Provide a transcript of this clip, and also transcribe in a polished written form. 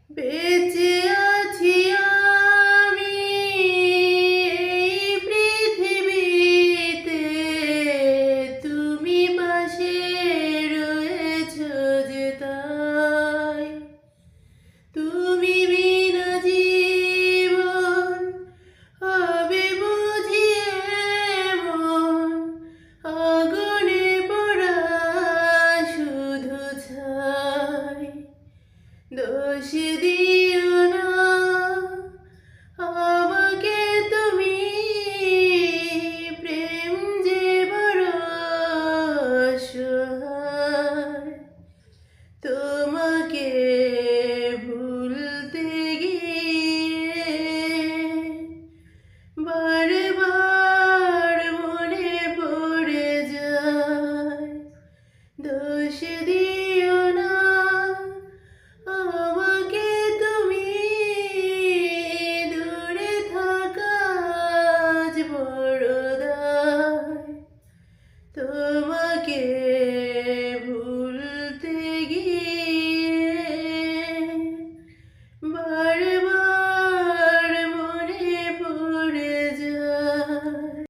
বেঁচে আছি আমি এই পৃথিবীতে, তুমি পাশে রয়েছো যে তাই। তুমি বিনা জীবন হবে বুঝি এমন, আগুনে পোড়া শুধু ছাই। দোষ দিই